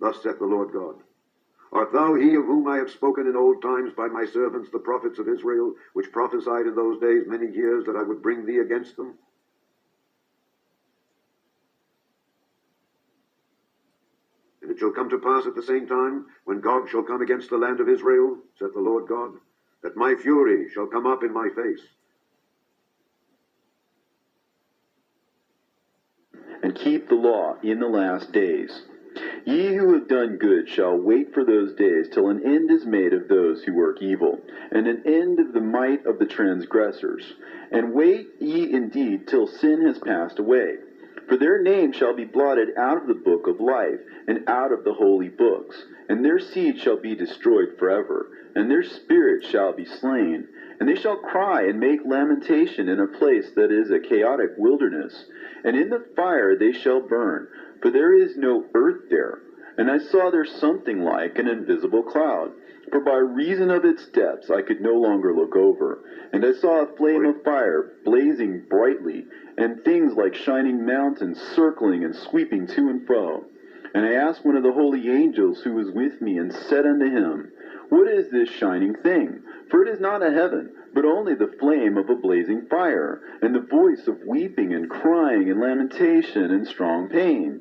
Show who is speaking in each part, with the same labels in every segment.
Speaker 1: Thus saith the Lord God. Art thou he of whom I have spoken in old times by my servants the prophets of Israel, which prophesied in those days many years that I would bring thee against them? And it shall come to pass at the same time, when Gog shall come against the land of Israel, saith the Lord God, that my fury shall come up in my face.
Speaker 2: And keep the law in the last days. Ye who have done good shall wait for those days till an end is made of those who work evil, and an end of the might of the transgressors. And wait ye indeed till sin has passed away. For their name shall be blotted out of the book of life, and out of the holy books. And their seed shall be destroyed forever, and their spirit shall be slain. And they shall cry and make lamentation in a place that is a chaotic wilderness. And in the fire they shall burn, for there is no earth there. And I saw there something like an invisible cloud, for by reason of its depths I could no longer look over. And I saw a flame of fire blazing brightly, and things like shining mountains circling and sweeping to and fro. And I asked one of the holy angels who was with me, and said unto him, What is this shining thing? For it is not a heaven, but only the flame of a blazing fire, and the voice of weeping and crying and lamentation and strong pain.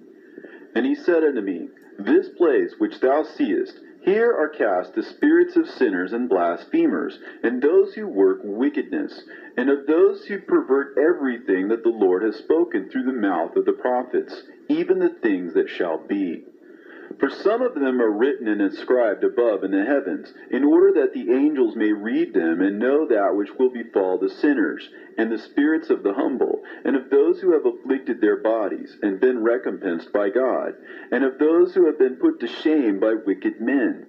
Speaker 2: And he said unto me, This place which thou seest, here are cast the spirits of sinners and blasphemers, and those who work wickedness, and of those who pervert everything that the Lord has spoken through the mouth of the prophets, even the things that shall be. For some of them are written and inscribed above in the heavens, in order that the angels may read them and know that which will befall the sinners, and the spirits of the humble, and of those who have afflicted their bodies, and been recompensed by God, and of those who have been put to shame by wicked men,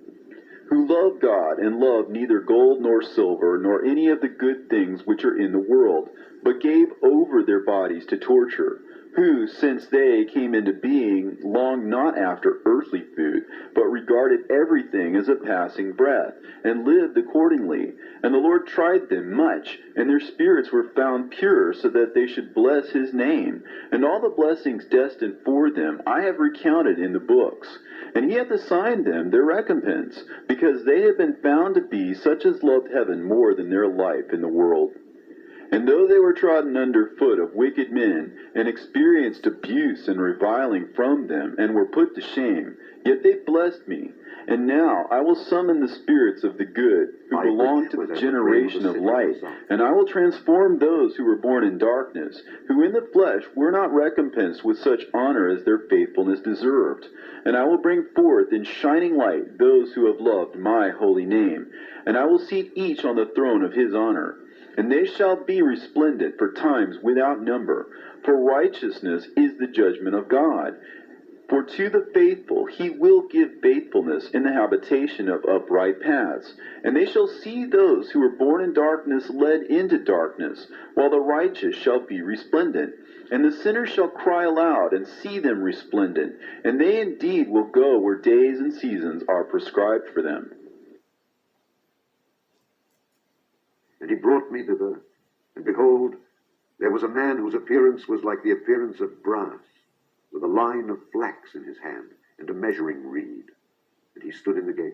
Speaker 2: who love God, and love neither gold nor silver, nor any of the good things which are in the world, but gave over their bodies to torture, who, since they came into being, longed not after earthly food, but regarded everything as a passing breath, and lived accordingly. And the Lord tried them much, and their spirits were found pure, so that they should bless his name. And all the blessings destined for them I have recounted in the books. And he hath assigned them their recompense, because they have been found to be such as loved heaven more than their life in the world. And though they were trodden under foot of wicked men, and experienced abuse and reviling from them, and were put to shame, yet they blessed me. And now I will summon the spirits of the good, who belong to the generation of light, and I will transform those who were born in darkness, who in the flesh were not recompensed with such honor as their faithfulness deserved. And I will bring forth in shining light those who have loved my holy name, and I will seat each on the throne of his honor. And they shall be resplendent for times without number, for righteousness is the judgment of God. For to the faithful he will give faithfulness in the habitation of upright paths. And they shall see those who were born in darkness led into darkness, while the righteous shall be resplendent. And the sinners shall cry aloud and see them resplendent, and they indeed will go where days and seasons are prescribed for them.
Speaker 1: And he brought me thither, and behold, there was a man whose appearance was like the appearance of brass, with a line of flax in his hand, and a measuring reed. And he stood in the gate.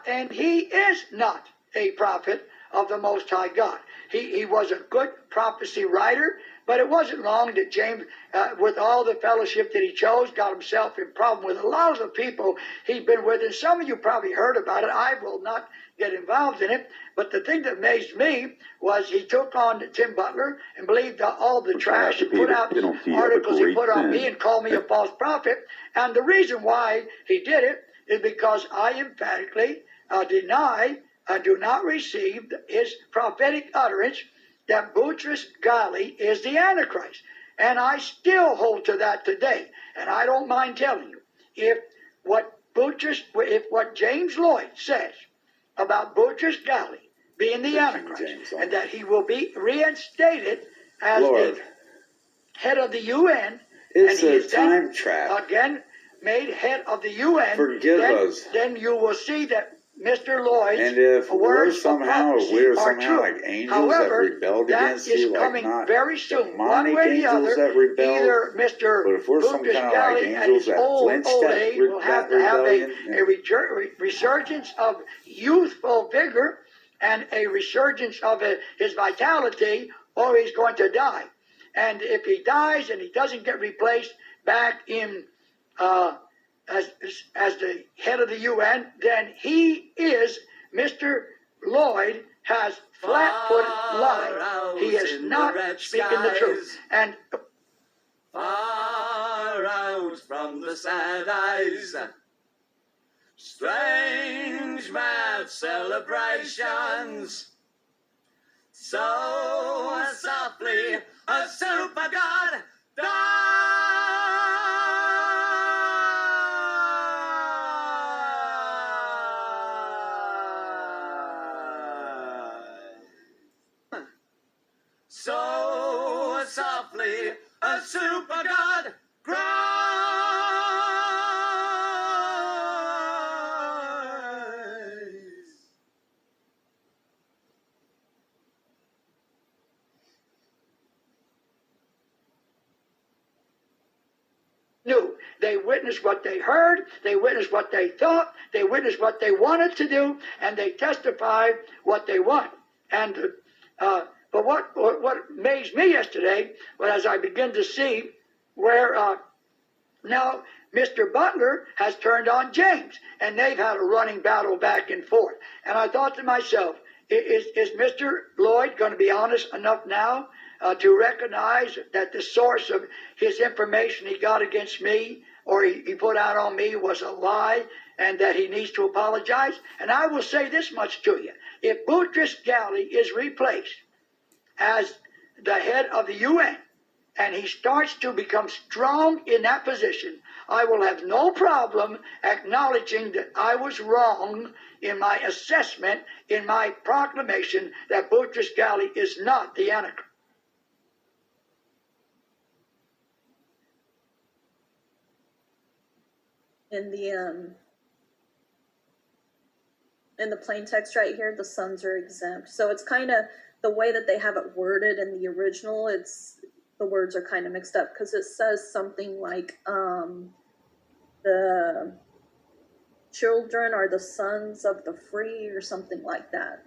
Speaker 3: And he is not a prophet of the Most High God. He was a good prophecy writer, but it wasn't long that James, with all the fellowship that he chose, got himself in problem with a lot of the people he'd been with. And some of you probably heard about it. I will not get involved in it. But the thing that amazed me was he took on Tim Butler and believed all the trash and put out articles he put on me and called me a false prophet. And the reason why he did it is because I emphatically deny do not receive his prophetic utterance that Boutros Ghali is the Antichrist. And I still hold to that today. And I don't mind telling you, if what James Lloyd says about Boutros Ghali being the Antichrist, and that he will be reinstated as the head of the UN,
Speaker 4: it's
Speaker 3: and he
Speaker 4: a
Speaker 3: is
Speaker 4: time
Speaker 3: then
Speaker 4: trap.
Speaker 3: again made head of the UN,
Speaker 4: Forgive us.
Speaker 3: then you will see that Mr. Lloyd's
Speaker 4: And if we're
Speaker 3: words of
Speaker 4: somehow
Speaker 3: prophecy are
Speaker 4: like
Speaker 3: true.
Speaker 4: angels
Speaker 3: However,
Speaker 4: that rebelled
Speaker 3: that
Speaker 4: against
Speaker 3: is
Speaker 4: you, like
Speaker 3: coming
Speaker 4: not
Speaker 3: very soon. One
Speaker 4: demonic
Speaker 3: way or the
Speaker 4: angels
Speaker 3: other,
Speaker 4: that rebelled,
Speaker 3: either Mr.
Speaker 4: but if we're some
Speaker 3: Boutros
Speaker 4: kind of
Speaker 3: Ghali at his
Speaker 4: angels that
Speaker 3: old
Speaker 4: flinched at
Speaker 3: age will have
Speaker 4: that
Speaker 3: to have
Speaker 4: rebellion,
Speaker 3: a resurgence of youthful vigor and a resurgence of his vitality, or he's going to die. And if he dies and he doesn't get replaced back in as the head of the UN, then he is, Mr. Lloyd has flat-footed lied. He is not speaking the truth. And
Speaker 5: far out from the sad eyes, strange mad celebrations. So softly, a super god died. So softly, a super god cries.
Speaker 3: knew. They witnessed what they heard, they witnessed what they thought, they witnessed what they wanted to do, and they testified what they want. And but what amazed me yesterday was as I begin to see where now Mr. Butler has turned on James, and they've had a running battle back and forth. And I thought to myself, is Mr. Lloyd going to be honest enough now to recognize that the source of his information he got against me or he put out on me was a lie, and that he needs to apologize? And I will say this much to you. If Boutros Ghali is replaced as the head of the UN, and he starts to become strong in that position, I will have no problem acknowledging that I was wrong in my assessment, in my proclamation that Boutros Ghali is not the Antichrist.
Speaker 6: In the plain text right here, the sons are exempt. So it's kind of the way that they have it worded in the original. The words are kind of mixed up because it says something like the children are the sons of the free or something like that.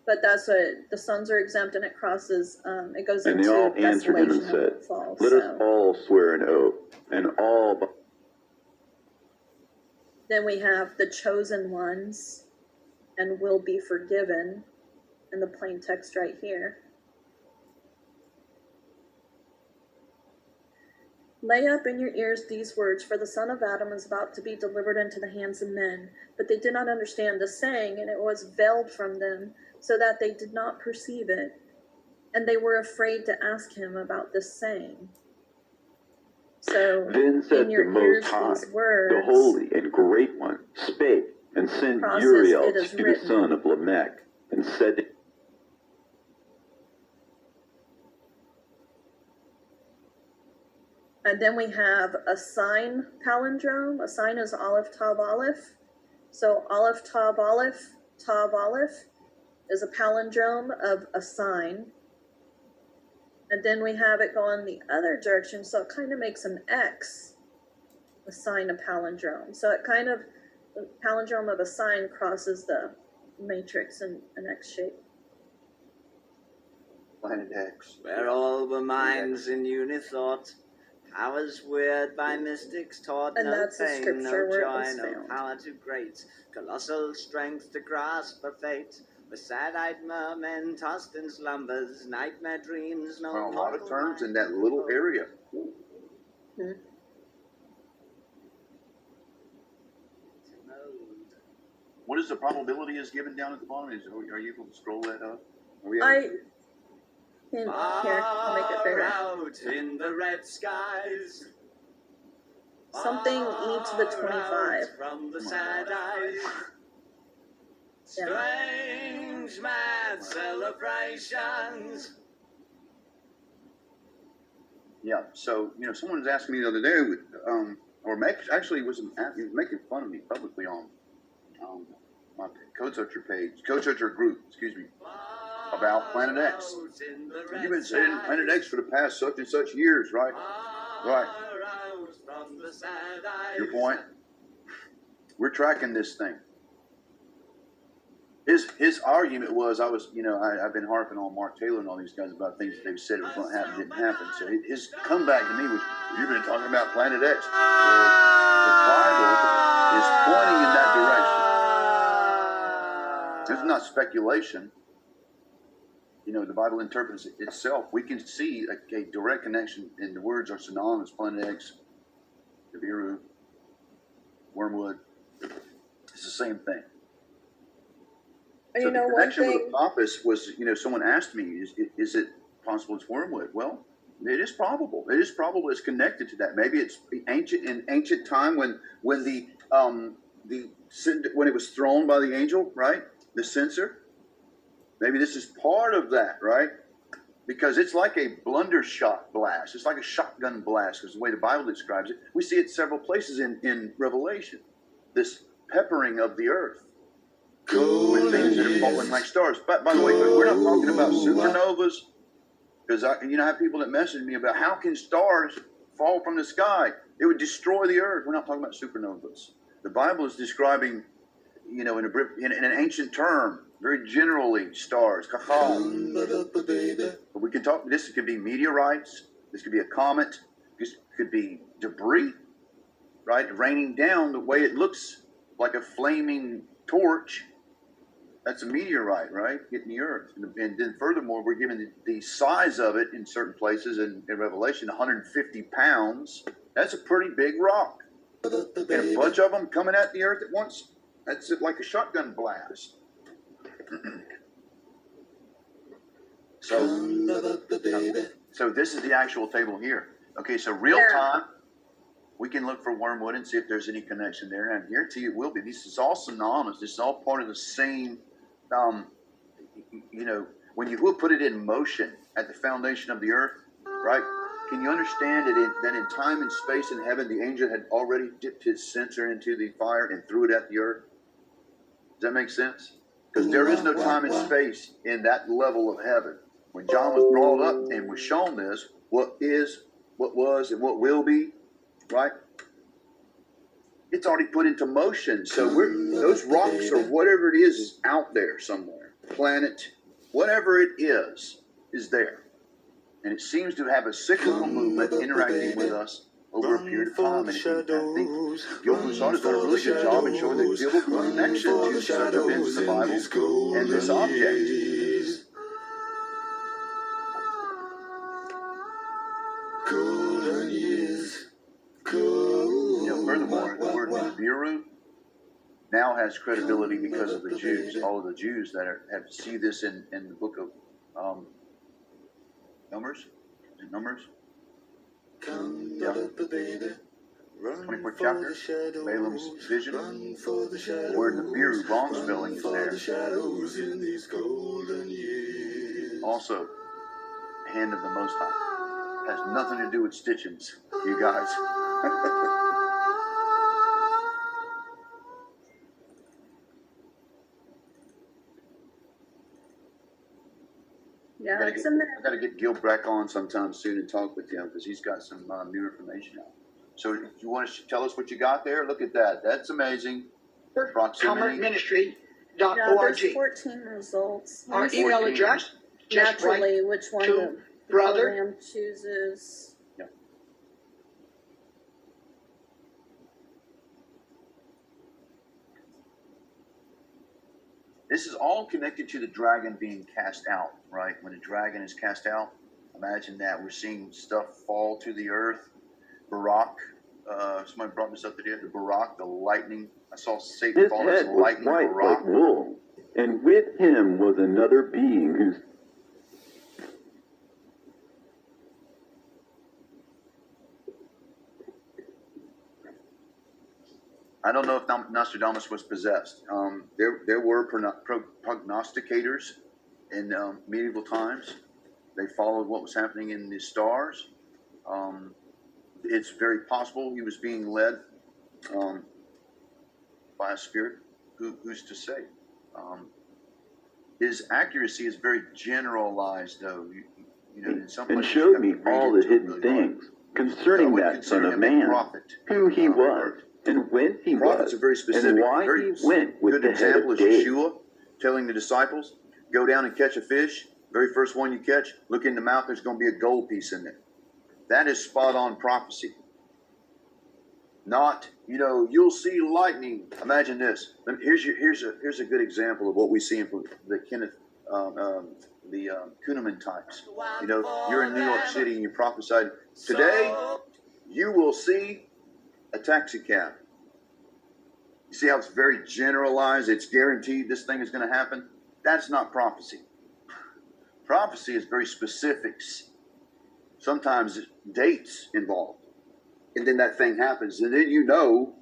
Speaker 6: But that's what the sons are exempt, and it crosses. It goes
Speaker 2: And
Speaker 6: into
Speaker 2: they all answered him and
Speaker 6: desolation
Speaker 2: said,
Speaker 6: falls,
Speaker 2: "Let us all swear an oath, and all."
Speaker 6: Then we have the chosen ones and will be forgiven in the plain text right here. Lay up in your ears these words, for the Son of Adam is about to be delivered into the hands of men. But they did not understand the saying, and it was veiled from them, so that they did not perceive it. And they were afraid to ask him about this saying. So,
Speaker 2: Then said
Speaker 6: in your
Speaker 2: the Most
Speaker 6: ears
Speaker 2: High,
Speaker 6: these words,
Speaker 2: the Holy and Great One, spake and sent
Speaker 6: Process,
Speaker 2: Uriel
Speaker 6: it is
Speaker 2: to the
Speaker 6: written.
Speaker 2: son of Lamech, and said,
Speaker 6: and then we have a sign palindrome. A sign is Aleph, Tav, Aleph. So Aleph, Tav, Aleph is a palindrome of a sign. And then we have it go in the other direction, so it kind of makes an X, a sign of palindrome. So it kind of, the palindrome of a sign crosses the matrix in an X shape.
Speaker 4: Planet X.
Speaker 5: Where all were minds in unithought, powers weird by mystics taught,
Speaker 6: And
Speaker 5: no
Speaker 6: that's the
Speaker 5: pain,
Speaker 6: scripture
Speaker 5: no
Speaker 6: where it
Speaker 5: joy,
Speaker 6: was
Speaker 5: no
Speaker 6: found.
Speaker 5: power too great, colossal strength to grasp a fate. The sad-eyed mermen tossed in slumbers, nightmare dreams, no
Speaker 4: Well, a lot of
Speaker 5: mortal
Speaker 4: terms in
Speaker 5: mind
Speaker 4: that little
Speaker 5: could
Speaker 4: area.
Speaker 5: mold.
Speaker 4: What is the probability is given down at the bottom? Are you able to scroll that up?
Speaker 6: Here, I'll make it
Speaker 5: Far
Speaker 6: bigger.
Speaker 5: out in the red skies.
Speaker 6: Something E to the 25.
Speaker 5: From the sad eyes. Strange mad celebrations.
Speaker 4: Yeah. So someone was asking me the other day. or actually he was making fun of me publicly on my Code Searcher page, Code Searcher group, excuse me, about Planet X. You've been saying Planet X for the past such and such years, right? Right. Your point? We're tracking this thing. His argument was, I've been harping on Mark Taylor and all these guys about things that they've said was going to happen, didn't happen. So his comeback to me was, you've been talking about Planet X. Well, the Bible is pointing in that direction. This is not speculation. The Bible interprets it itself. We can see a direct connection, and the words are synonymous: Planet X, Nibiru, Wormwood. It's the same thing.
Speaker 6: And
Speaker 4: So
Speaker 6: you know,
Speaker 4: the
Speaker 6: one
Speaker 4: connection with
Speaker 6: thing,
Speaker 4: Apophis was, someone asked me, is it possible it's Wormwood? Well, it is probable. It is probable it's connected to that. Maybe it's in ancient time when it was thrown by the angel, right? The censer. Maybe this is part of that, right? Because it's like a blundershot blast. It's like a shotgun blast, because the way the Bible describes it. We see it several places in Revelation. This peppering of the earth with things that are falling like stars. But by the way, we're not talking about supernovas, because I have people that message me about how can stars fall from the sky? It would destroy the earth. We're not talking about supernovas. The Bible is describing, in an ancient term, very generally, stars. But we can talk. This could be meteorites. This could be a comet. This could be debris, right, raining down the way it looks like a flaming torch. That's a meteorite, right, hitting the earth. And then furthermore, we're given the size of it in certain places in Revelation, 150 pounds. That's a pretty big rock. And a bunch of them coming at the earth at once. That's like a shotgun blast. So this is the actual table here. Okay, so real time, we can look for Wormwood and see if there's any connection there. And I guarantee you it will be. This is all synonymous. This is all part of the same, when you will put it in motion at the foundation of the earth, right? Can you understand that in time and space in heaven, the angel had already dipped his censer into the fire and threw it at the earth? Does that make sense? Because there is no time and space in that level of heaven. When John was brought up and was shown this, what is, what was, and what will be, right? It's already put into motion. So those rocks or whatever it is out there somewhere. Planet, whatever it is there. And it seems to have a cyclical movement interacting with us over a period of time. And I think Gil Broussard has done a really good job in showing the biblical connection to such events in the Bible and this object. Furthermore, the word Nibiru now has credibility because of the Jews. All of the Jews that have see this in the book of Numbers. Is it Numbers? Yeah. 24th chapter, Balaam's vision. The word Nibiru, wrong spelling, is there. Also, hand of the Most High. Has nothing to do with Stitchins, you guys.
Speaker 6: yeah, it's in there.
Speaker 4: I got to get Gil back on sometime soon and talk with him because he's got some new information out. So, you want to tell us what you got there? Look at that. That's amazing. Proximity.
Speaker 3: Ministry.org.
Speaker 6: Yeah, there's 14 results.
Speaker 3: Our email address. Just
Speaker 6: Naturally, which one
Speaker 3: to
Speaker 6: the
Speaker 3: brother.
Speaker 6: program chooses.
Speaker 4: Yeah. This is all connected to the dragon being cast out, right? When the dragon is cast out, imagine that. We're seeing stuff fall to the earth. Barak, somebody brought this up today, the Barak, the lightning. I saw Satan
Speaker 2: His
Speaker 4: fall as
Speaker 2: head was
Speaker 4: lightning
Speaker 2: white
Speaker 4: Barak.
Speaker 2: like wool, and with him was another being whose
Speaker 4: I don't know if Nostradamus was possessed. There were prognosticators in medieval times. They followed what was happening in the stars. It's very possible he was being led by a spirit. Who's to say? His accuracy is very generalized, though. You know, in some
Speaker 2: And
Speaker 4: places you
Speaker 2: showed
Speaker 4: have
Speaker 2: me
Speaker 4: to read
Speaker 2: all the
Speaker 4: into it
Speaker 2: hidden
Speaker 4: really
Speaker 2: things
Speaker 4: hard.
Speaker 2: concerning
Speaker 4: I would
Speaker 2: that
Speaker 4: consider
Speaker 2: Son of
Speaker 4: him a
Speaker 2: Man,
Speaker 4: prophet.
Speaker 2: who he was,
Speaker 4: Robert.
Speaker 2: and when he
Speaker 4: Prophets
Speaker 2: was,
Speaker 4: are very specific.
Speaker 2: and why
Speaker 4: Very
Speaker 2: he went with
Speaker 4: good
Speaker 2: the head
Speaker 4: example
Speaker 2: of
Speaker 4: is
Speaker 2: David.
Speaker 4: Yeshua telling the disciples, go down and catch a fish. Very first one you catch, look in the mouth, there's going to be a gold piece in there. That is spot on prophecy. Not, you know, you'll see lightning. Imagine this. Here's a good example of what we see in the Kenneth, Kuhneman types. You know, you're in New York City and you prophesied, today you will see a taxi cab. You see how it's very generalized? It's guaranteed this thing is going to happen. That's not prophecy. Prophecy is very specific. Sometimes dates involved. And then that thing happens. And then you know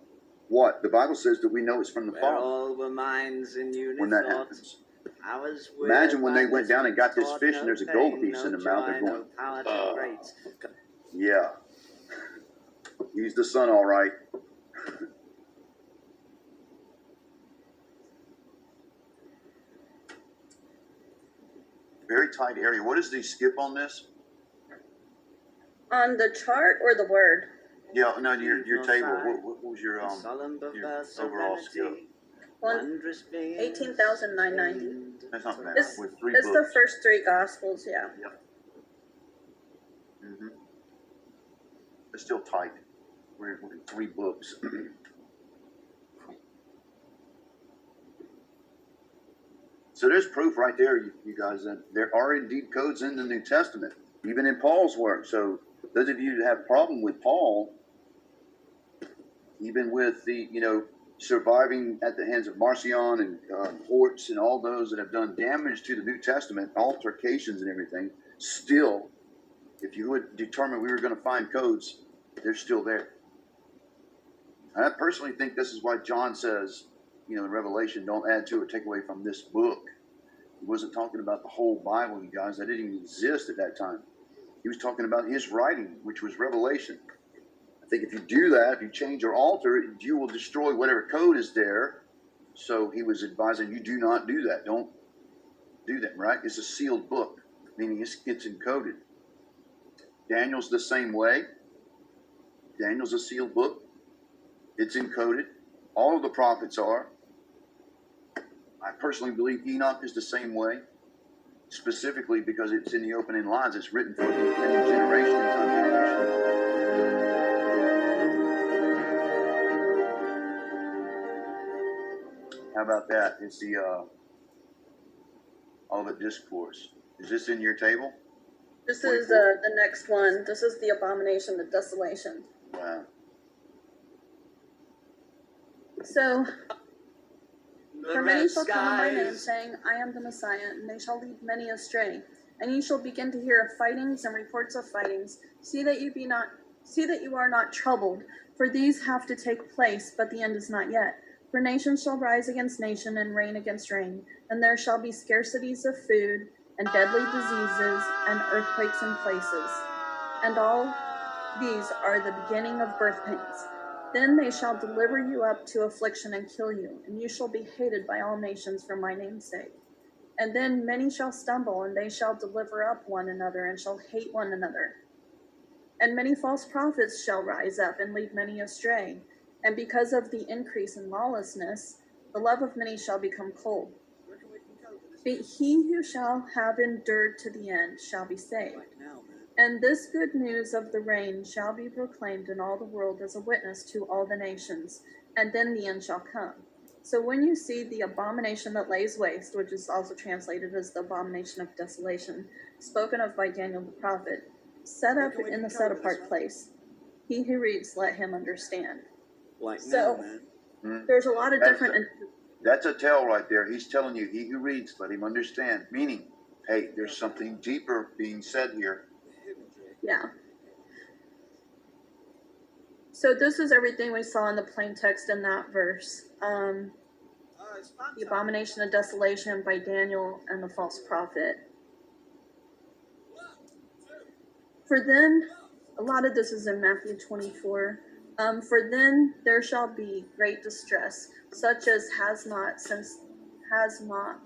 Speaker 4: what? The Bible says that we know it's from the
Speaker 5: Where
Speaker 4: Father
Speaker 5: all were minds in
Speaker 4: when that
Speaker 5: unison.
Speaker 4: happens.
Speaker 5: I was
Speaker 4: Imagine when they
Speaker 5: by
Speaker 4: went down and got this
Speaker 5: thought,
Speaker 4: fish and there's a
Speaker 5: no
Speaker 4: gold
Speaker 5: pain,
Speaker 4: piece
Speaker 5: no
Speaker 4: in the mouth. They're
Speaker 5: joy,
Speaker 4: going,
Speaker 5: no power to great.
Speaker 4: yeah. He's the son, all right. Very tight area. What does he skip on this?
Speaker 6: On the chart or the word?
Speaker 4: Yeah, no, your table. What was your
Speaker 5: Solemn
Speaker 4: your
Speaker 5: perverse
Speaker 4: overall
Speaker 5: serenity,
Speaker 4: skill?
Speaker 5: wondrous beings,
Speaker 6: 18,990.
Speaker 4: That's not bad.
Speaker 6: It's,
Speaker 4: With 3
Speaker 6: it's
Speaker 4: books.
Speaker 6: the first 3 gospels, yeah.
Speaker 4: Mm-hmm. It's still tight. We're 3 books. So there's proof right there, you guys, that there are indeed codes in the New Testament, even in Paul's work. So those of you that have a problem with Paul, even with the, you know, surviving at the hands of Marcion and Hortz and all those that have done damage to the New Testament, altercations and everything, still, if you would determine we were going to find codes, they're still there. And I personally think this is why John says, you know, in Revelation, don't add to or take away from this book. He wasn't talking about the whole Bible, you guys. That didn't even exist at that time. He was talking about his writing, which was Revelation. I think if you do that, if you change or alter, you will destroy whatever code is there. So he was advising you do not do that. Don't do that, right? It's a sealed book, meaning it's encoded. Daniel's the same way. Daniel's a sealed book. It's encoded. All of the prophets are. I personally believe Enoch is the same way, specifically because it's in the opening lines. It's written for the coming generation and time generation. How about that? It's the Olivet Discourse. Is this in your table?
Speaker 6: This is the next one. This is the abomination of desolation.
Speaker 4: Wow.
Speaker 6: So,
Speaker 5: The
Speaker 6: for many
Speaker 5: red
Speaker 6: shall come in my name,
Speaker 5: skies.
Speaker 6: saying, I am the Messiah, and they shall lead many astray. And ye shall begin to hear of fightings and reports of fightings. See that you are not troubled, for these have to take place, but the end is not yet. For nation shall rise against nation, and reign against reign, and there shall be scarcities of food, and deadly diseases, and earthquakes in places. And all these are the beginning of birth pains. Then they shall deliver you up to affliction and kill you, and you shall be hated by all nations for my name's sake. And then many shall stumble, and they shall deliver up one another, and shall hate one another. And many false prophets shall rise up, and lead many astray. And because of the increase in lawlessness, the love of many shall become cold. But he who shall have endured to the end shall be saved. And this good news of the reign shall be proclaimed in all the world as a witness to all the nations, and then the end shall come. So when you see the abomination that lays waste, which is also translated as the abomination of desolation, spoken of by Daniel the prophet, set up in the set apart place, he who reads, let him understand.
Speaker 5: Like
Speaker 6: So-
Speaker 5: now, man.
Speaker 6: There's a lot of different...
Speaker 4: That's a tell right there. He's telling you, he who reads, let him understand. Meaning, hey, there's something deeper being said here.
Speaker 6: Yeah. So this is everything we saw in the plain text in that verse. The abomination of desolation by Daniel and the false prophet. For then A lot of this is in Matthew 24. For then there shall be great distress, such as has not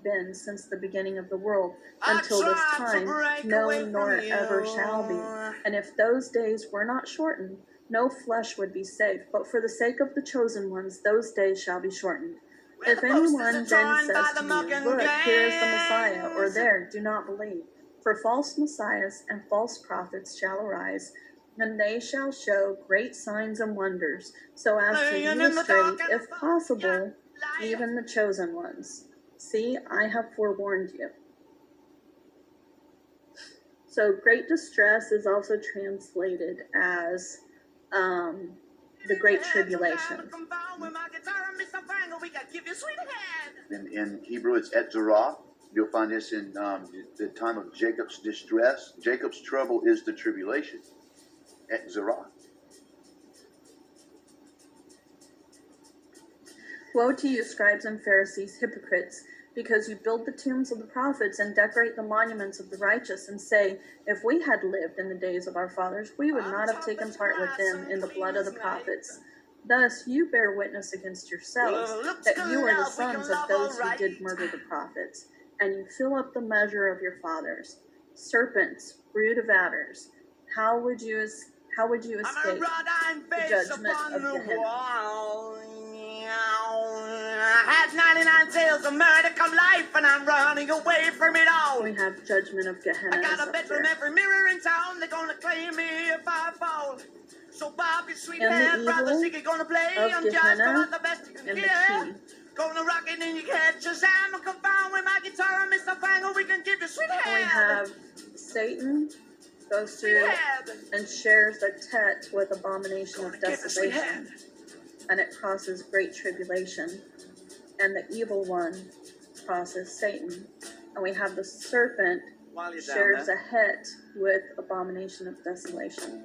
Speaker 6: been since the beginning of the world until this time, no, nor ever shall be. And if those days were not shortened, no flesh would be saved. But for the sake of the chosen ones, those days shall be shortened. If anyone then says to you, look, here is the Messiah, or there, do not believe. For false messiahs and false prophets shall arise, and they shall show great signs and wonders, so as to lead astray, if possible, even the chosen ones. See, I have forewarned you. So great distress is also translated as the Great Tribulation.
Speaker 4: In Hebrew, it's Etzerah. You'll find this in the time of Jacob's distress. Jacob's trouble is the tribulation. Etzerah.
Speaker 6: Woe to you, scribes and Pharisees, hypocrites, because you build the tombs of the prophets and decorate the monuments of the righteous, and say, if we had lived in the days of our fathers, we would not have taken part with them in the blood of the prophets. Thus you bear witness against yourselves that you are the sons of those who did murder the prophets, and you fill up the measure of your fathers. Serpents, brood of adders, how would you escape the judgment of Gehenna?
Speaker 5: I had 99 tales of murder come life, and I'm running away from it all.
Speaker 6: We have judgment of Gehenna.
Speaker 5: I got a bet from every mirror in town, they're gonna claim me if I fall. So Bobby, sweetheart, brother, Ziggy gonna play. I'm just about the best you can get. Gonna rock it in your head, Shazam, and come down with my guitar and Mr. Fangle, we can give you sweetheart.
Speaker 6: We have Satan goes through and shares the tet with abomination of desolation, and it crosses great tribulation, and the evil one crosses Satan, and we have the serpent shares a het with abomination of desolation.